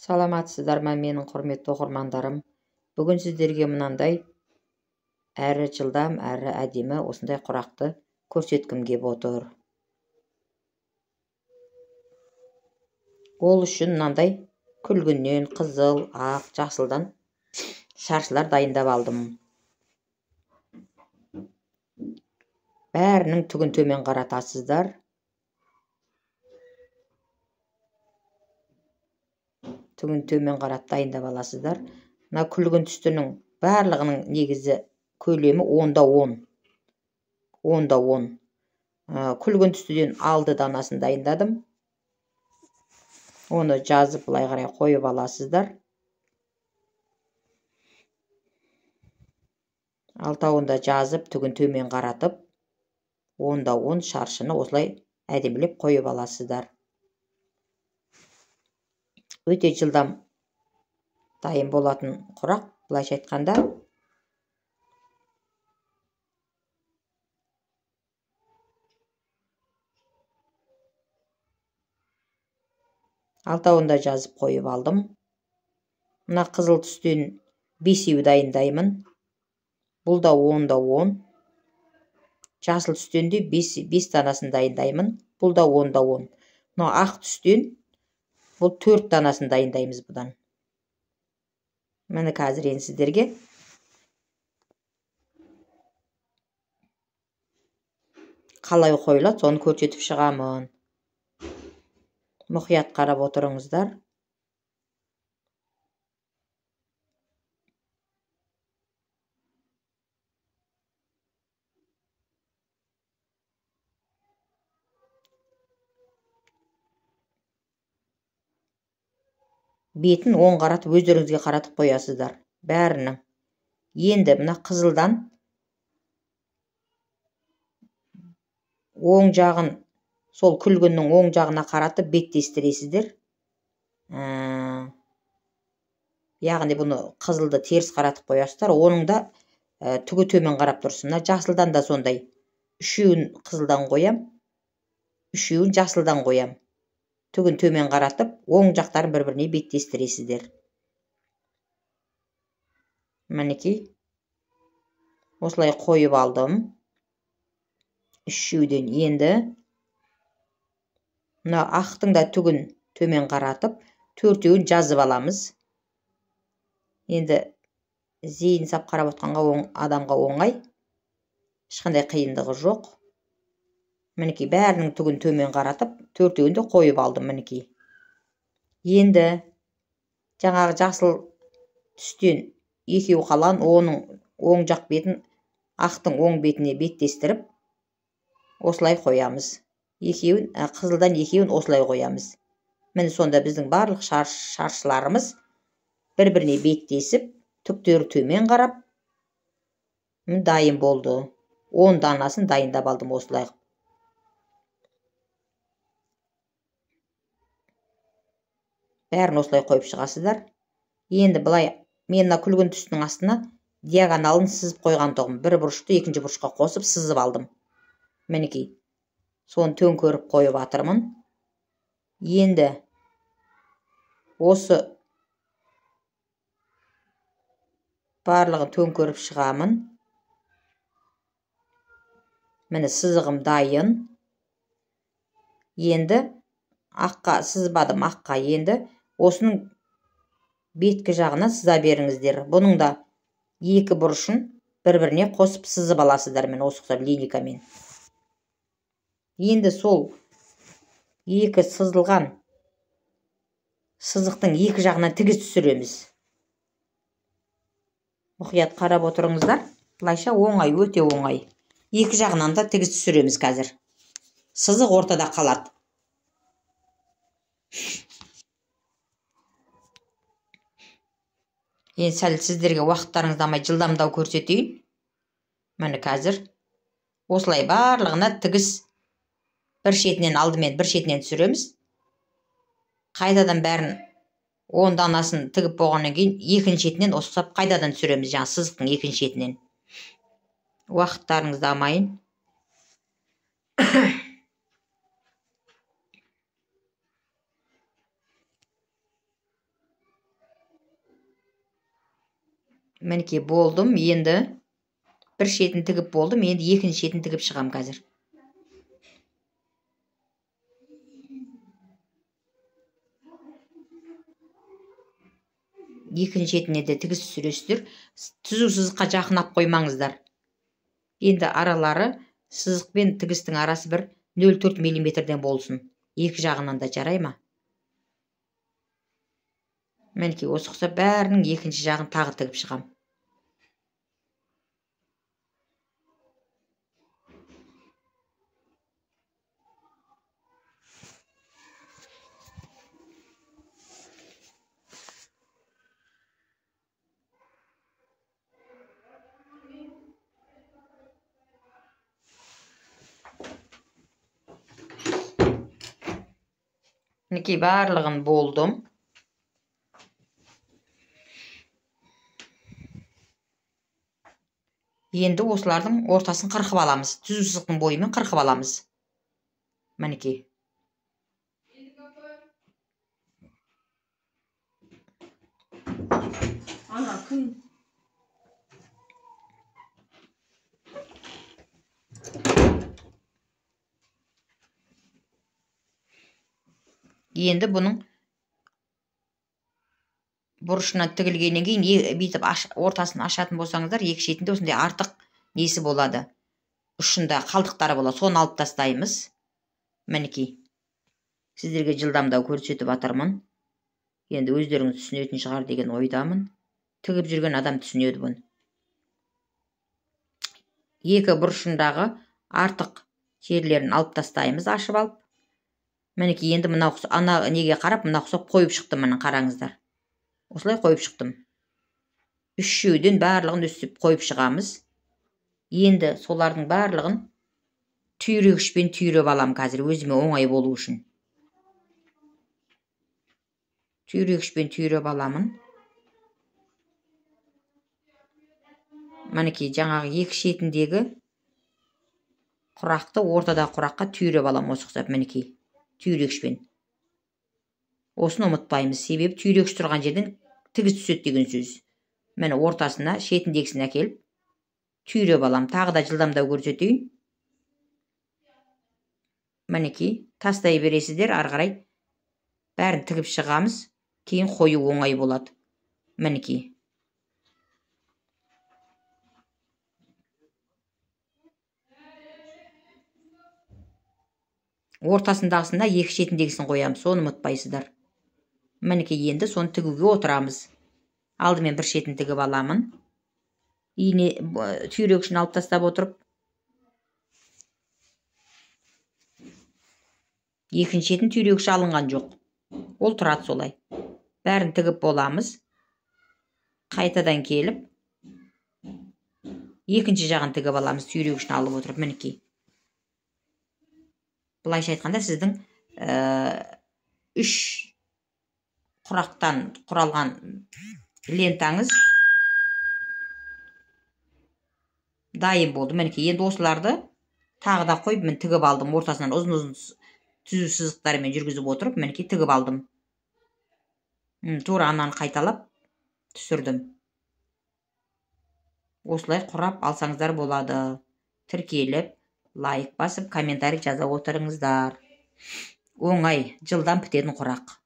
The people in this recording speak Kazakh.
Саламатсыздар ма менің құрметті оқырмандарым. Бүгін сіздерге мынандай әрі жылдам, әрі әдемі осындай құрақты көрсеткім кеп отыр. Ол үшін мынандай күлгіннен, қызыл, ақ, жасылдан шаршылар дайындап алдым. Бәрінің түгін төмен қаратасыздар. Түгін төмен қарат дайындап аласыздар. Мына күлгін түстінің барлығының негізі көлемі 10-10. 10-10. Күлгін түстіден алды данасын дайындадым. Оны жазып былай қарай қойып аласыздар. Алтауында жазып, түгін төмен қаратып, 10-10 шаршыны осылай әдемілеп қойып аласыздар. Өте жылдам дайын болатын құрақ, былайша айтқанда. Алтауында жазып қойып алдым. Мына қызыл түстен 5-еу дайындаймын. Бұл да 10-10. Жасыл түстен де 5 данасын дайындаймын. Бұл да 10-10. Мына ақ түстен бұл 4 данасын дайындаймыз бұдан. Міне қазір енді сіздерге қалай қойылады, соны көрсетіп шығамын. Мұқият қарап отырыңыздар. Бетін оң қаратып, өздеріңізге қаратып қоясыздар. Бәрінің. Енді мына қызылдан оң жағын, сол күлгіннің оң жағына қаратып беттестіресіздер. Яғни бұны қызылды теріс қаратып қоясыздар. Оның да түгі төмен қарап тұрсын. Жасылдан да сондай. 3-еуін қызылдан қоям, 3-еуін жасылдан қоям. Түгін төмен қаратып, оң жақтарын бір-біріне беттестіресіздер. Мінекей. Осылай қойып алдым. 3-еуден енді мына ақтың да түгін төмен қаратып, 4-еуін жазып аламыз. Енді зейін сап қарап отқанға адамға оңай. Ешқандай қиындығы жоқ. Мінекей бәрінің түгін төмен қаратып, 4-еуін де қойып алдым мінекей. Енді жаңағы жасыл түстен 2-еу қалған, оның оң жақ бетін ақтың оң бетіне беттестіріп, осылай қоямыз. Қызылдан 2-еуін осылай қоямыз. Міне сонда біздің барлық шаршыларымыз бір-біріне беттесіп, түктері төмен қарап, дайын болды. 10 данасын дайындап алдым осылай. Бәрін осылай қойып шығасыздар. Енді былай мен күлгін түстінің астына диагоналын сызып қойған тұғым. Бір бұрышты екінші бұрышқа қосып сызып алдым. Мінекей. Соны төңкеріп қойып атырмын. Енді осы барлығын төңкеріп шығамын. Міне сызығым дайын. Енді аққа сызбадым, аққа енді осының беткі жағына сыза беріңіздер. Бұның да 2 бұрышын бір-біріне қосып сызып аласыздар. Мен осы линейкамен. Енді сол 2 сызылған сызықтың 2 жағынан тігіс түсіреміз. Мұқият қарап отырыңыздар. Бұлайша оңай, өте оңай. 2 жағынан да тігіс түсіреміз қазір. Сызық ортада қалады. Енді сәл сіздерге уақыттарыңызды алмай жылдамдау көрсетейін. Міне қазір осылай барлығына тігіс бір шетінен алдымен бір шетінен түсіреміз. Қайдадан бәрін 10 данасын тігіп болғаннан кейін екінші шетінен осылап қайдадан түсіреміз, жаңа сызықтың екінші шетінен. Уақыттарыңызды алмайын. Мінекей болдым. Енді бір шетін тігіп болдым. Енді екінші шетін тігіп шығам қазір. Екінші шетіне де тігіс түсіресіздер. Түзу сызыққа жақын ап қоймаңыздар. Енді аралары сызық пен тігістің арасы бір 0,4 мм болсын. Екі жағынан да жарай ма? Мінекей осы ұқса бәрінің екінші жағын тағы тігіп шығам. Мінекей барлығын болдым. Енді осылардың ортасын қырқып аламыз. Түзу сызықтың бойымен қырқып аламыз. Мінекей. Ана күн. Енді бұның бұрышынан тігілгеннен кейін бүйтіп ортасын ашатын болсаңыздар, екі шетінде осындай артық несі болады. Ұшында қалдықтары болады. Соны алып тастаймыз. Мінекей. Сіздерге жылдамдау көрсетіп атырмын. Енді өздеріңіз түсінетін шығар деген ойдамын. Тігіп жүрген адам түсінеді бұны. Екі бұрышындағы артық жерлерін алып тастаймыз, ашып алып. Мінекей енді мына ана неге қарап, мына ұқсап қойып шықтым, мына қараңыздар. Осылай қойып шықтым. Үшеуден барлығын өстіп қойып шығамыз. Енді солардың барлығын түйрегішпен түйреп алам қазір, өзіме оңай болу үшін. Түйрегішпен түйреп аламын. Мінекей жаңағы екі шетіндегі құрақты ортада құраққа түйреп алам осы ұқсап, мінекей. Түйрегішпен. Осыны ұмытпаймыз, себебі түйрегіш тұрған жерден тігіс түседі деген сөз. Мені ортасына шетіндегісін әкеліп түйреп алам. Тағы да жылдамдау көрсетейін. Мінекей, тастай бересіздер, ары қарай бәрін тігіп шығамыз, кейін қою оңай болады. Мінекей. Ортасындағысында екі шетіндегісін қоямыз, соны ұмытпайсыздар. Мінекей, енді соны тігуге отырамыз. Алдымен бір шетін тігіп аламын. Ине түйрегішін алып тастап отырып, екінші шетін түйрегіші алынған жоқ. Ол тұрады солай. Бәрін тігіп боламыз. Қайтадан келіп, екінші жағын тігіп аламыз, түйрегішін алып отырып, мінекей. Бұлайша айтқанда, сіздің 3 құрақтан құралған лентаңыз дайын болды. Мінекей, енді осыларды тағы да қойып, мен тігіп алдым. Ортасынан ұзын-ұзын түзу сызықтармен жүргізіп отырып, мінекей тігіп алдым. Тура ананы қайталап түсірдім. Осылай құрап алсаңыздар болады. Тіркеліп, лайк басып, комментарий жаза отырыңыздар. Оңай, жылдам бітетін құрақ.